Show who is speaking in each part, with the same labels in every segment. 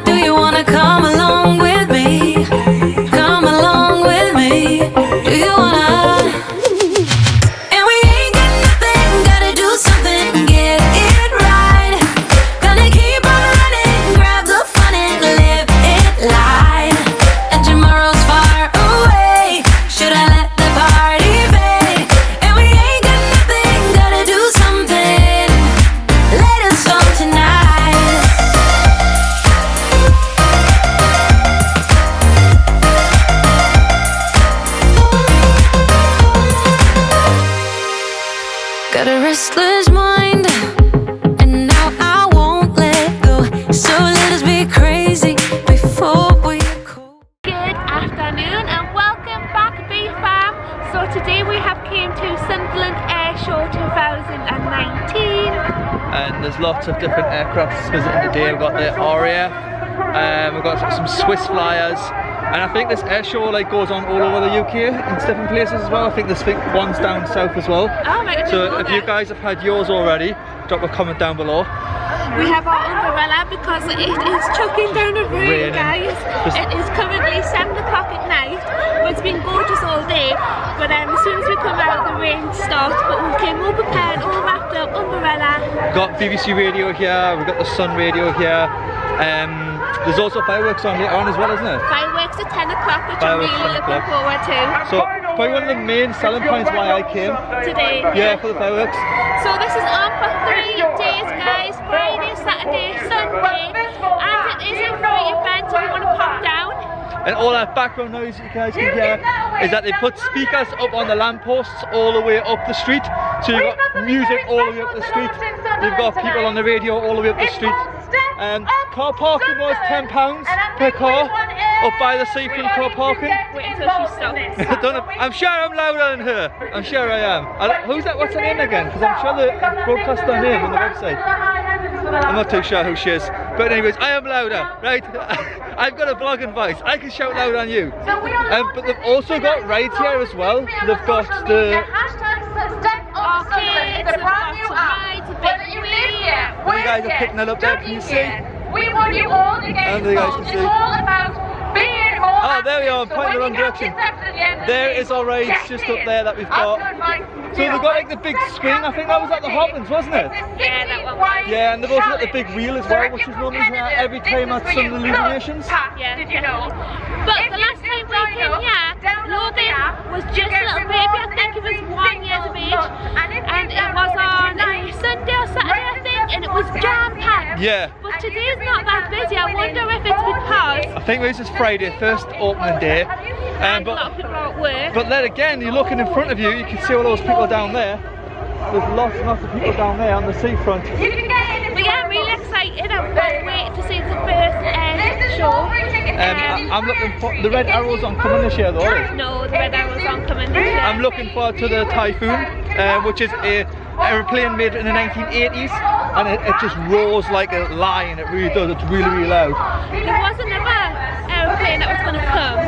Speaker 1: Do you wanna come along with me? Come along with me. Do you wanna? And we ain't got nothing, gotta do something, get it right. Gonna keep on running, grab the fun and live it light. And tomorrow's far away, should I let the party fade? And we ain't got nothing, gotta do something, let us on tonight. Got a restless mind, and now I won't let go. So let us be crazy before we are cold.
Speaker 2: Good afternoon and welcome back, Bee Fam. So today we have came to Sunderland Air Show 2019.
Speaker 3: And there's lots of different aircraft visiting today. We've got the RAF, we've got some Swiss flyers, and I think this air show like goes on all over the UK in different places as well. I think there's one's down south as well.
Speaker 2: Oh my goodness.
Speaker 3: So if you guys have had yours already, drop a comment down below.
Speaker 2: We have our umbrella because it is chucking down a rain, guys. It is currently 7 o'clock at night, but it's been gorgeous all day. But as soon as we come out, the rain stops. But we came all prepared, all wrapped up, umbrella.
Speaker 3: Got BBC radio here, we've got the Sun radio here. There's also fireworks on later on as well, isn't it?
Speaker 2: Fireworks at 10 o'clock, which I'm really looking forward to.
Speaker 3: So probably one of the main selling points why I came
Speaker 2: Today.
Speaker 3: Yeah, for the fireworks.
Speaker 2: So this is on for 3 days, guys. Friday, Saturday, Sunday, and it is a free event if you want to pop down.
Speaker 3: And all that background noise you guys can hear is that they put speakers up on the lampposts all the way up the street. So you've got music all the way up the street. You've got people on the radio all the way up the street. Car parking was £10 per car up by the seafront car parking.
Speaker 2: Wait until she stops.
Speaker 3: I'm sure I'm louder than her. I'm sure I am. Who's that? What's her name again? Because I'm sure they broadcast her name on the website. I'm not too sure who she is. But anyways, I am louder, right? I've got a vlogging voice. I can shout louder than you. But they've also got rides here as well. They've got the... You guys are picking that up there, can you see?
Speaker 4: We want you all to get involved. It's all about being more.
Speaker 3: Oh, there we are, I'm pointing the wrong direction. There is our rides just up there that we've got. So they've got like the big screen, I think that was at the Hoplands, wasn't it?
Speaker 2: Yeah, that one was.
Speaker 3: Yeah, and they've also got the big wheel as well, which is normally here every time at some of the illuminations.
Speaker 2: Yeah, did you know? But the last time we came here, Logan was just a little baby, I think he was 1 year of age. And it was on a Sunday or Saturday, I think, and it was jam-packed.
Speaker 3: Yeah.
Speaker 2: But today's not that busy, I wonder if it's because...
Speaker 3: I think this is Friday, first opening day.
Speaker 2: And a lot of people are at work.
Speaker 3: But then again, you're looking in front of you, you can see all those people down there. There's lots and lots of people down there on the seafront.
Speaker 2: But yeah, I'm really excited. I'm waiting to see the first show.
Speaker 3: I'm looking for the red arrows oncoming this year though.
Speaker 2: No, the red arrows oncoming this year.
Speaker 3: I'm looking forward to the Typhoon, which is an aeroplane made in the 1980s, and it just roars like a lion. It really does. It's really, really loud.
Speaker 2: There was another aeroplane that was going to come,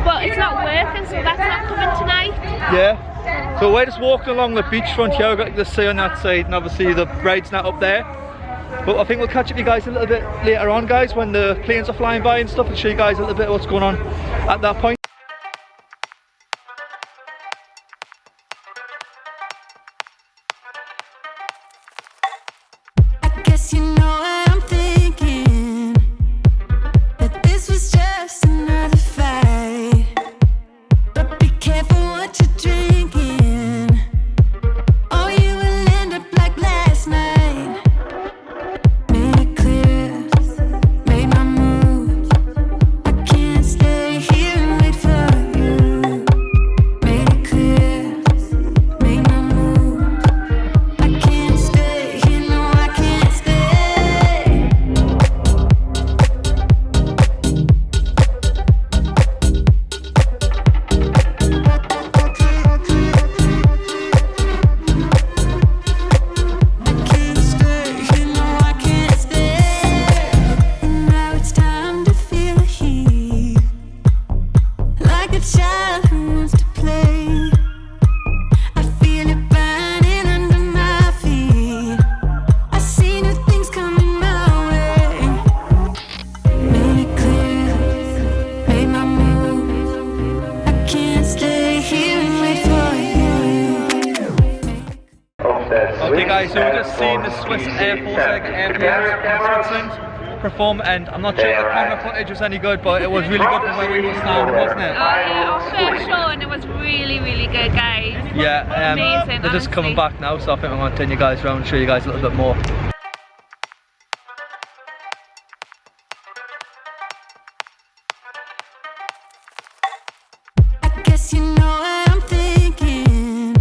Speaker 2: but it's not working, so that's not coming tonight.
Speaker 3: Yeah. So we're just walking along the beachfront here. We've got the sea on that side, and obviously the ride's not up there. But I think we'll catch up with you guys a little bit later on, guys, when the planes are flying by and stuff, and show you guys a little bit of what's going on at that point.
Speaker 1: I guess you know what I'm thinking, that this was just another fight. But be careful what you're drinking, or you will end up like last night. Made it clear, made my move. I can't stay here and wait
Speaker 3: the Swiss Air Force airplanes in Switzerland perform, and I'm not sure if the camera footage was any good, but it was really good from where we were standing, wasn't it?
Speaker 2: Oh yeah, our first show, and it was really, really good, guys.
Speaker 3: Yeah,
Speaker 2: amazing.
Speaker 3: They're just coming back now, so I think I'm going to turn you guys around and show you guys a little bit more.
Speaker 1: I guess you know what I'm thinking,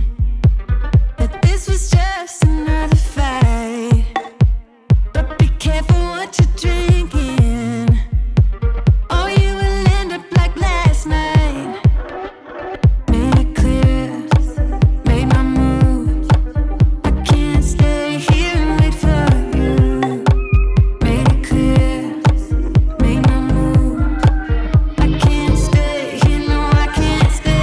Speaker 1: that this was just another fight. But be careful what you're drinking, or you will end up like last night. Made it clear, made my move. I can't stay here and wait for you. Made it clear, made my move. I can't stay here, no I can't stay.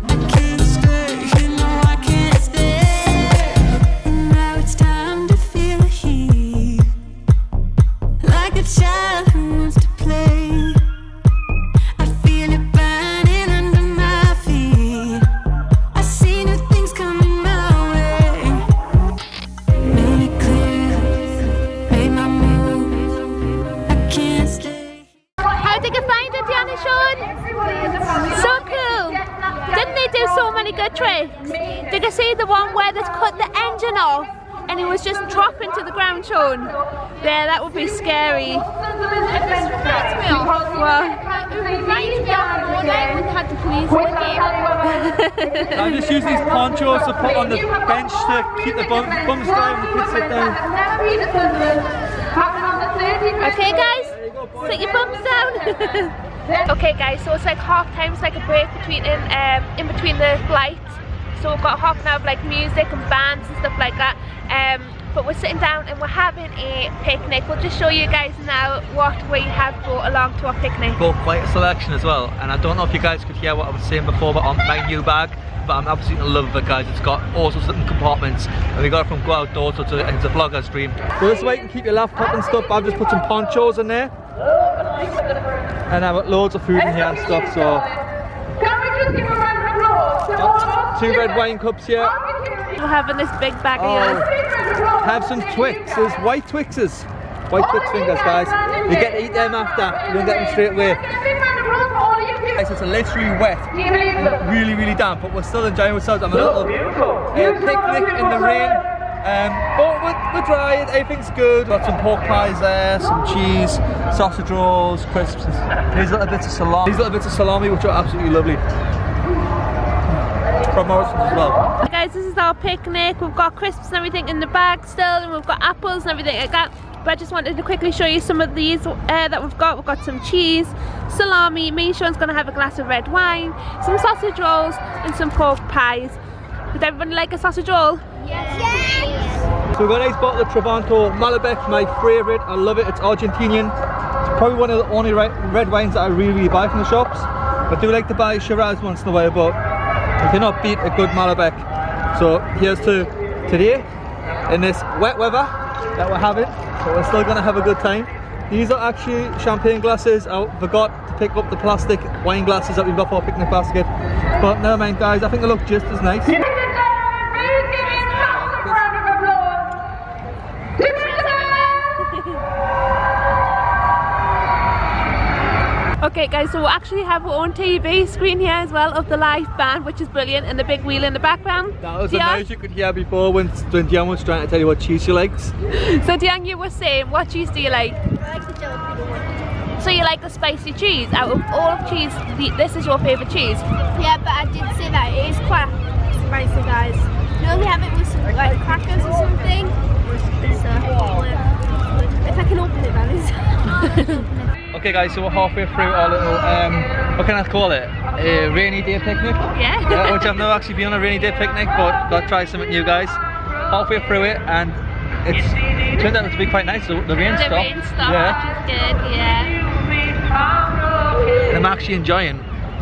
Speaker 1: I can't stay here, no I can't stay. And now it's time to feel the heat, like a child who wants to play. I feel it burning under my feet. I see new things coming my way. Made it clear, made my move. I can't stay.
Speaker 2: How did you find it, Dionne and Sean? So cool. Didn't they do so many good tricks? Did you see the one where they cut the engine off and it was just dropping to the ground, Sean? Yeah, that would be scary.
Speaker 3: I just use these ponchos to put on the bench to keep the bums dry when the kids sit down.
Speaker 2: Okay guys, sit your bums down. Okay guys, so it's like half time, it's like a break between in between the flights. So we've got half an hour of like music and bands and stuff like that. But we're sitting down and we're having a picnic. We'll just show you guys now what we have brought along to our picnic.
Speaker 3: Got quite a selection as well, and I don't know if you guys could hear what I was saying before but on my new bag, but I'm absolutely in love with it, guys. It's got all sorts of different compartments, and we got it from Go Outdoors, so it's a vlogger's dream. So this way you can keep your laptop and stuff. I've just put some ponchos in there, and I've got loads of food in here and stuff. So
Speaker 4: Can we just give a round of applause?
Speaker 3: got 2 red wine cups here.
Speaker 2: We're having this big bag of yours.
Speaker 3: Have some Twixes, white Twixes. White Twix fingers, guys. You get to eat them after, you don't get them straight away. Guys, it's literally wet and really, really damp, but we're still enjoying ourselves. I'm a little picnic in the rain. But we're dry, everything's good. Got some pork pies there, some cheese, sausage rolls, crisps. These little bits of salami, which are absolutely lovely. From Morrison's as well.
Speaker 2: Guys, this is our picnic. We've got crisps and everything in the bag still, and we've got apples and everything like that. But I just wanted to quickly show you some of these that we've got. We've got some cheese, salami, me and Sean's gonna have a glass of red wine, some sausage rolls and some pork pies. Would everyone like a sausage roll?
Speaker 1: Yes.
Speaker 3: So we've got a nice bottle of Travanto Malbec, my favourite. I love it, it's Argentinian. It's probably one of the only red wines that I really buy from the shops. I do like to buy Shiraz once in a while, but you cannot beat a good Malbec. So here's to today in this wet weather that we're having, but we're still gonna have a good time. These are actually champagne glasses. I forgot to pick up the plastic wine glasses that we've got for our picnic basket, but never mind, guys, I think they look just as nice.
Speaker 2: Okay guys, so we actually have our own TV screen here as well of the live band, which is brilliant, and the big wheel in the background.
Speaker 3: That was the noise you could hear before when Dionne was trying to tell you what cheese she likes.
Speaker 2: So Dionne, you were saying, what cheese do you like?
Speaker 1: I like the jalapeno.
Speaker 2: So you like the spicy cheese? Out of all of cheese, this is your favourite cheese?
Speaker 5: Yeah, but I did say that it is quite spicy, guys. You only have it with some like crackers or something. So, if I can open it, that is.
Speaker 3: Okay guys, so we're halfway through our little, what can I call it? A rainy day picnic?
Speaker 2: Yeah.
Speaker 3: Which I've never actually been on a rainy day picnic, but got to try something new, guys. Halfway through it, and it turned out to be quite nice. So the rain stopped.
Speaker 2: The rain stopped, which is good, yeah.
Speaker 3: And I'm actually enjoying,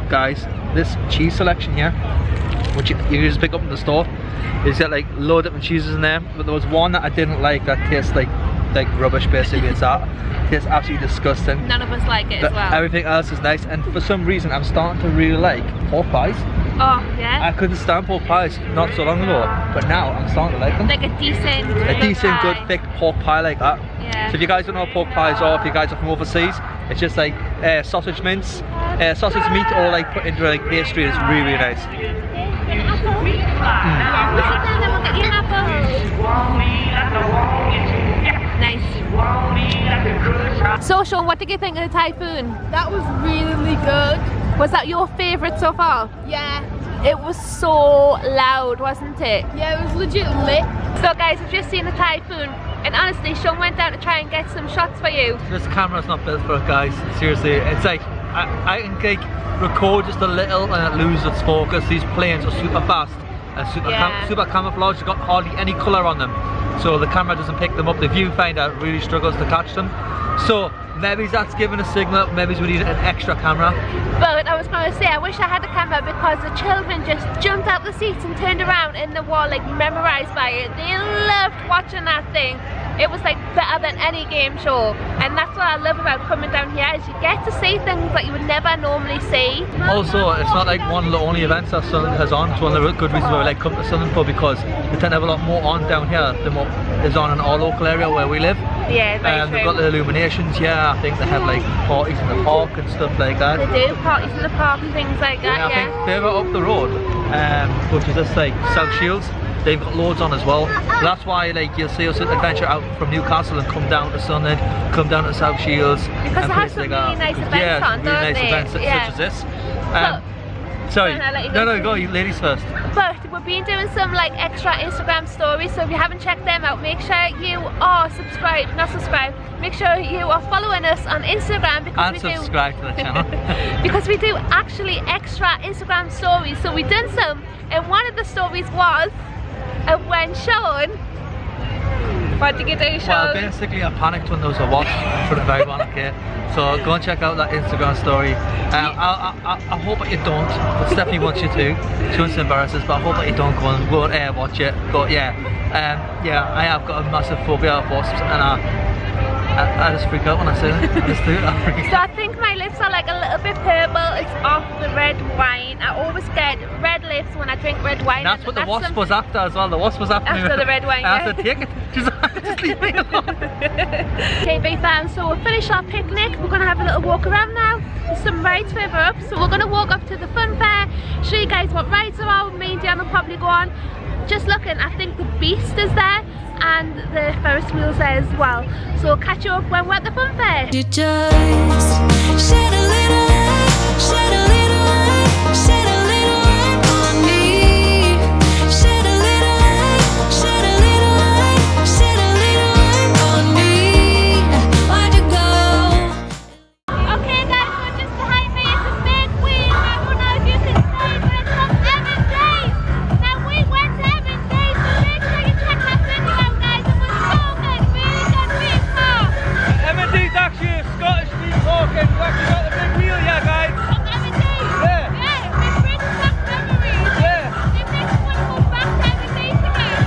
Speaker 3: guys, this cheese selection here, which you can just pick up in the store. It's got like loads of different cheeses in there, but there was one that I didn't like that tastes like like rubbish basically. It's absolutely disgusting.
Speaker 2: None of us like it as well.
Speaker 3: Everything else is nice, and for some reason I'm starting to really like pork pies.
Speaker 2: Oh, yeah?
Speaker 3: I couldn't stand pork pies not so long ago, but now I'm starting to like them.
Speaker 2: Like a decent
Speaker 3: good thick pork pie like that.
Speaker 2: Yeah.
Speaker 3: So if you guys don't know what pork pies are, if you guys are from overseas, it's just like sausage mince, sausage meat, or like put into like pastry. It's really, really nice.
Speaker 2: Nice. So Sean, what did you think of the typhoon?
Speaker 5: That was really good.
Speaker 2: Was that your favourite so far?
Speaker 5: Yeah.
Speaker 2: It was so loud, wasn't it?
Speaker 5: Yeah, it was legit lit.
Speaker 2: So guys, we've just seen the typhoon, and honestly Sean went down to try and get some shots for you.
Speaker 3: This camera's not built for it, guys. Seriously, it's like I can like record just a little and it loses its focus. These planes are super fast and super camouflage. They've got hardly any colour on them, so the camera doesn't pick them up. The viewfinder really struggles to catch them. So maybe that's giving a signal, maybe we need an extra camera.
Speaker 2: But I was going to say, I wish I had a camera because the children just jumped out the seats and turned around in the wall, like memorised by it. They loved watching that thing. It was like better than any game show, and that's what I love about coming down here, is you get to see things that you would never normally see.
Speaker 3: Also, it's not like one of the only events that Sunderland has on. It's one of the good reasons why we like come to Sunderland for, because we tend to have a lot more on down here than what is on in our local area where we live.
Speaker 2: Yeah, very true.
Speaker 3: They've got the illuminations, yeah. I think they have like parties in the park and stuff like that.
Speaker 2: They do, parties in the park and things like that,
Speaker 3: I think further up the road, which is just like South Shields, they've got loads on as well. So that's why like you'll see us adventure out from Newcastle and come down to Sunderland, come down to South Shields.
Speaker 2: Because they have some really nice events on, don't
Speaker 3: really nice
Speaker 2: they?
Speaker 3: events such as this. Sorry, no, go, you ladies first.
Speaker 2: But we've been doing some like extra Instagram stories, so if you haven't checked them out, make sure you are subscribed, make sure you are following us on Instagram, because
Speaker 3: and subscribe to the channel.
Speaker 2: because we do actually extra Instagram stories. So we've done some, and one of the stories was when Sean, what did you do, Sean?
Speaker 3: Well, basically I panicked when there was a wasp in front of everyone, okay? So go and check out that Instagram story. I hope that you don't, but Stephanie wants you to. She wants to embarrass us, but I hope that you don't go and watch it. But yeah, I have got a massive phobia of wasps, and I just freak out when I see it. I just do it.
Speaker 2: So I think my lips are like a little bit purple. It's off the red wine. I always get red lips when I drink red wine.
Speaker 3: And that's what the wasp was after as well. The wasp was after
Speaker 2: the red wine.
Speaker 3: I have to take it. Just leave me alone.
Speaker 2: Okay, big fans, so we'll finish our picnic. We're going to have a little walk around now. There's some rides further up, so we're going to walk up to the fun fair, show you guys what rides are out. Me and Dionne will probably go on. Just looking, I think the Beast is there, and the Ferris wheels there as well. So we'll catch you up when we're at the fun fair.
Speaker 1: You just shed a little light, shed a little light, shed a little light on me. Shed a little light, shed a little light, shed a little light on me. Why'd you go?
Speaker 2: Okay guys, so just behind me is a big wheel. I don't know if you can see, but it's from Evan Days. Now we went to Evan Days, so make sure you check that video out, guys. It was so good, really good big car.
Speaker 3: M&D's actually a Scottish theme park, and we've actually got the big wheel here, guys.
Speaker 2: From Evan Days?
Speaker 3: Yeah.
Speaker 2: Yeah, it brings back memories.
Speaker 3: Yeah.
Speaker 2: It makes me want to go back to Evan Days again.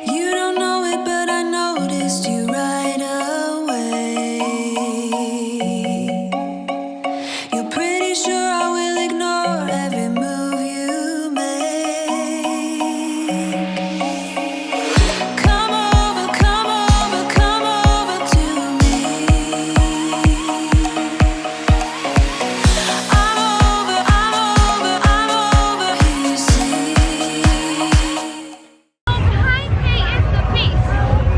Speaker 1: You don't know it, but I noticed you right away. You're pretty sure I will ignore every move you make. Come over, come over, come over to me. I'm over, you see.
Speaker 2: Behind me is the Beast.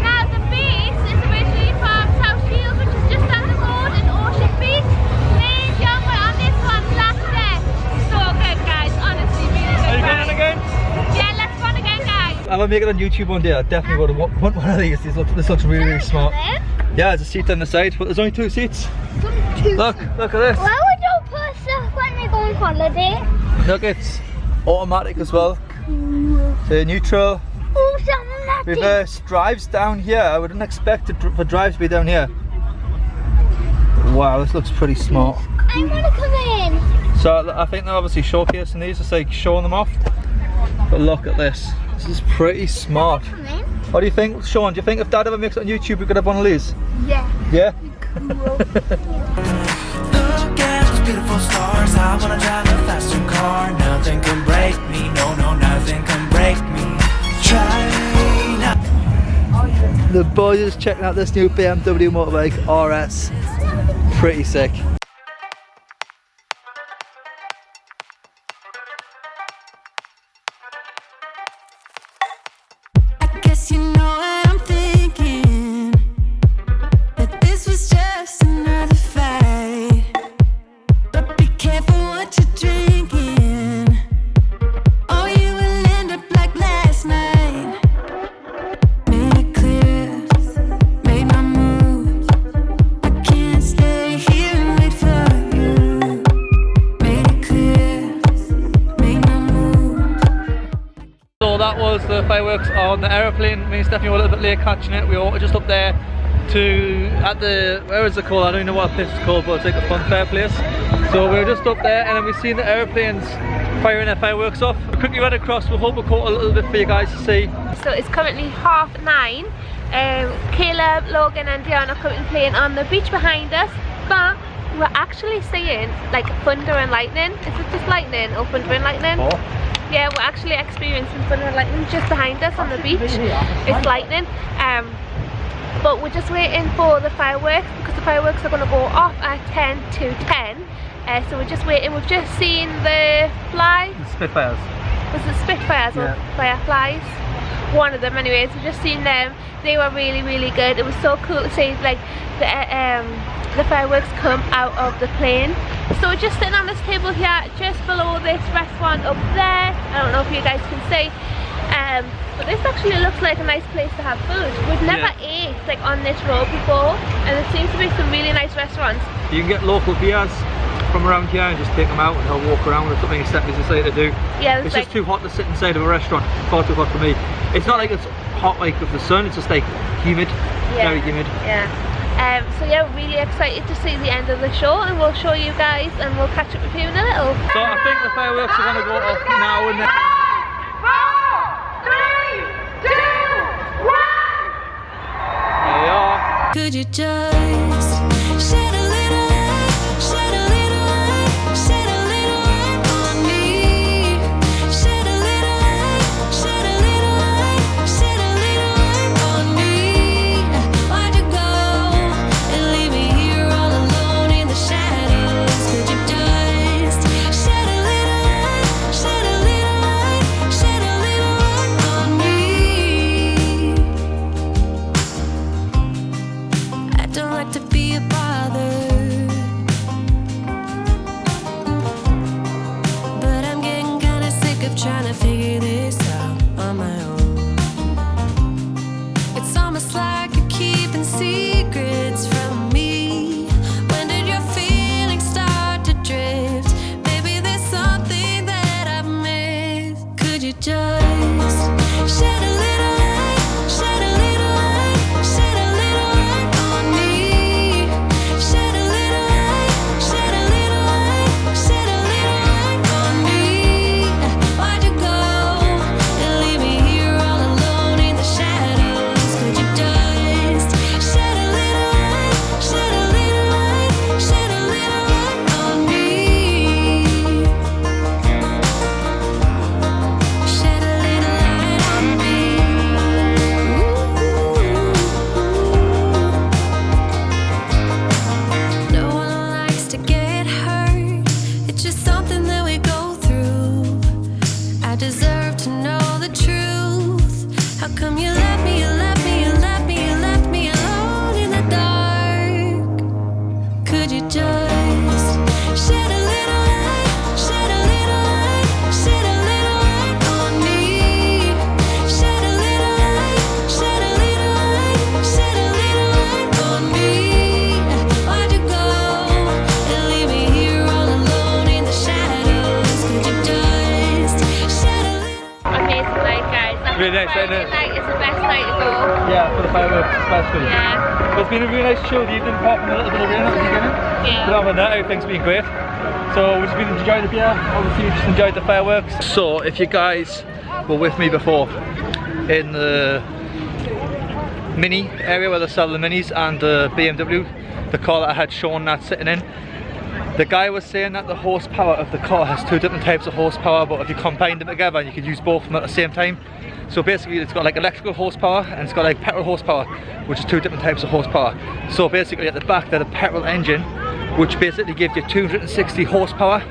Speaker 2: Now the Beast is originally from South Shields, which is just down the road in Ocean Beach. Me and Dionne were on this one last year. So good, guys. Honestly, really good.
Speaker 3: Are you going
Speaker 2: ride.
Speaker 3: on again?
Speaker 2: Yeah, let's run again, guys.
Speaker 3: I'm gonna make it on YouTube one day. I definitely would want one of these. This looks really, really smart. Yeah, there's a seat on the side, but there's only 2 seats. Look at this.
Speaker 5: Why would you put stuff when they go on holiday?
Speaker 3: Look, it's automatic as well. So neutral,
Speaker 5: Oh, something like this.
Speaker 3: reverse, drives down here. I wouldn't expect it for drives to be down here. Wow, this looks pretty smart.
Speaker 5: I want to come in.
Speaker 3: So I think they're obviously showcasing these, just like showing them off. But look at this. This is pretty smart.
Speaker 5: Come in.
Speaker 3: What do you think, Sean? Do you think if Dad ever makes it on YouTube, we could have one of these?
Speaker 5: Yeah.
Speaker 3: Yeah?
Speaker 5: Cool.
Speaker 6: Look at those beautiful stars. I wanna drive a faster car. Nothing can break me. No, no, nothing can break me. Try not.
Speaker 3: The boys is checking out this new BMW motorbike RS. Pretty sick.
Speaker 1: I guess you know what I'm thinking, that this was just another fight. But be careful what you're drinking, or you will end up like last night. Made it clear, made my move. I can't stay here and wait for you. Made it clear, made my move.
Speaker 3: So that was the fireworks on the aeroplane. Me and Stephanie were a little bit late catching it. We were just up there at the, where is it called? I don't even know what place it's called, but it's like a fun fair place. So we were just up there and then we've seen the aeroplanes firing their fireworks off. We quickly ran across. We hope we caught a little bit for you guys to see.
Speaker 2: So it's currently 9:30. Caleb, Logan and Dionne are currently playing on the beach behind us, but we're actually seeing like thunder and lightning. Is it just lightning or thunder and lightning?
Speaker 3: Oh.
Speaker 2: Yeah, we're actually experiencing thunder and lightning just behind us on the beach. It's lightning. But we're just waiting for the fireworks because the fireworks are going to go off at 10 to 10. So we're just waiting. We've just seen the fly.
Speaker 3: Spitfires.
Speaker 2: Was it Spitfires or Fireflies? One of them anyways. We've just seen them. They were really, really good. It was so cool to see like the fireworks come out of the plane. So we're just sitting on this table here just below this restaurant up there. I don't know if you guys can see. But this actually looks like a nice place to have food. We've never ate like on this road before, and there seems to be some really nice restaurants.
Speaker 3: You can get local beers from around here and just take them out and they'll walk around. There's something Stephanie's decided to do.
Speaker 2: Yeah,
Speaker 3: it's just too hot to sit inside of a restaurant. Far too hot for me. It's not like it's hot like with the sun, it's just like humid, very humid.
Speaker 2: Yeah. So yeah, we're really excited to see the end of the show, and we'll show you guys and we'll catch up with you in a little.
Speaker 3: So I think the fireworks are going to go off now and then.
Speaker 4: 5, 4, 3, 2, 1.
Speaker 3: There they are.
Speaker 1: Could you just shed a little light, shed a little light, shed a little light on me? Shed a little light, shed a little light, shed a little light on me. Why'd you go and leave me here all alone in the shadows? Could you just shed a little light, shed a little light, shed a little light on me? I don't like to be a bother, but I'm getting kinda sick of trying to figure this out on my own. It's almost like you're keeping secrets from me. When did your feelings start to drift? Maybe there's something that I've missed. Could you just shed a little light, shed a little light, shed a little light on me? Shed a little light, shed a little light, shed a little light on me. Why'd you go and leave me here all alone in the shadows? Could you just shed a little light, shed a little light, shed a little light on me? Shed a little light on me. No one likes to get hurt. It's just something that we go through. I deserve to know the truth. How come you left me, you left me, you left me, you left me alone in the dark? Could you just shed a little light, shed a little light, shed a little light on me? Shed a little light, shed a little light, shed a little light on me. Why'd you go and leave me here all alone in the shadows? Could you just shed a little?
Speaker 2: Amazing night, guys. That
Speaker 3: Really nice, isn't
Speaker 2: Friday
Speaker 3: it?
Speaker 2: night is the best night to go.
Speaker 3: Yeah, for the fireworks especially.
Speaker 2: Yeah.
Speaker 3: It's been a really nice chill evening, apart from a little bit of rain at the beginning. But other than that, everything's been great. So we've just been enjoying the beer, obviously we just enjoyed the fireworks. So if you guys were with me before in the mini area where they sell the minis and the BMW, the car that I had shown that sitting in. The guy was saying that the horsepower of the car has 2 different types of horsepower, but if you combine them together you can use both of them at the same time. So basically it's got like electrical horsepower and it's got like petrol horsepower, which is 2 different types of horsepower. So basically at the back there's a petrol engine which basically gives you 260 horsepower,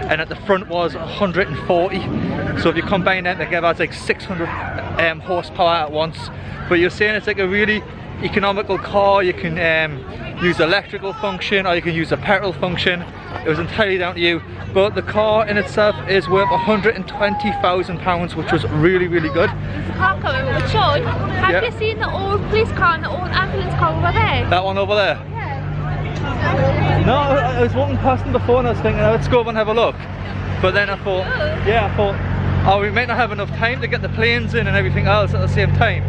Speaker 3: and at the front was 140. So if you combine them together it's like 600 horsepower at once. But you're saying it's like a really economical car. You can use the electrical function or you can use the petrol function. It was entirely down to you. But the car in itself is worth £120,000, which was really, really good.
Speaker 2: There's a car coming with Sean. Have you seen the old police car and the old ambulance car over there?
Speaker 3: That one over there?
Speaker 2: Yeah.
Speaker 3: No, I was walking past them before and I was thinking, let's go over and have a look. But then I thought, oh, we might not have enough time to get the planes in and everything else at the same time.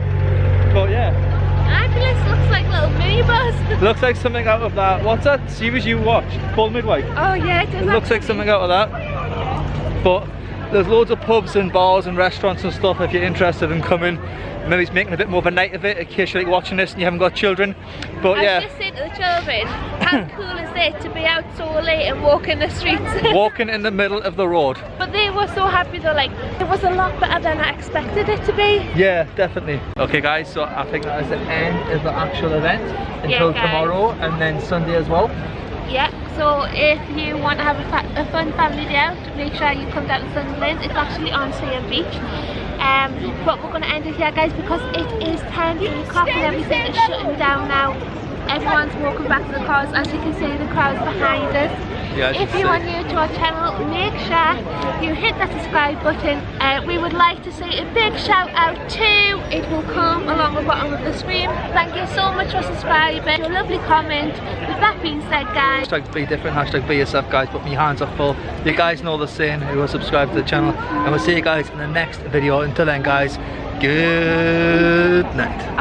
Speaker 3: But yeah.
Speaker 2: Ambulance looks like a little minibus.
Speaker 3: Looks like something out of that, what's that series you watched? Full Midwife?
Speaker 2: Oh yeah, it does.
Speaker 3: It looks like something out of that. But there's loads of pubs and bars and restaurants and stuff if you're interested in coming. Maybe it's making a bit more of a night of it in case you're like watching this and you haven't got children. But
Speaker 2: I
Speaker 3: yeah.
Speaker 2: was just saying to the children, how cool is it to be out so late and walking the streets?
Speaker 3: Walking in the middle of the road.
Speaker 2: But they were so happy, they're like, it was a lot better than I expected it to be.
Speaker 3: Yeah, definitely. Okay guys, so I think that is the end of the actual event until tomorrow and then Sunday as well.
Speaker 2: Yeah, so if you want to have a fun family day out, make sure you come down to Sunderland. It's actually on Sale Beach. But we're going to end it here guys because it is 10 o'clock and everything is shutting down now. Everyone's walking back to the cars. As you can see, the crowd's behind us.
Speaker 3: Yeah,
Speaker 2: if you are new to our channel, make sure you hit that subscribe button. We would like to say a big shout out to, it will come along the bottom of the screen. Thank you so much for subscribing. Your lovely comment. With that being said guys,
Speaker 3: Hashtag be different, hashtag be yourself guys, but my hands are full. You guys know the saying, who will subscribe to the channel, and we'll see you guys in the next video. Until then guys, good night.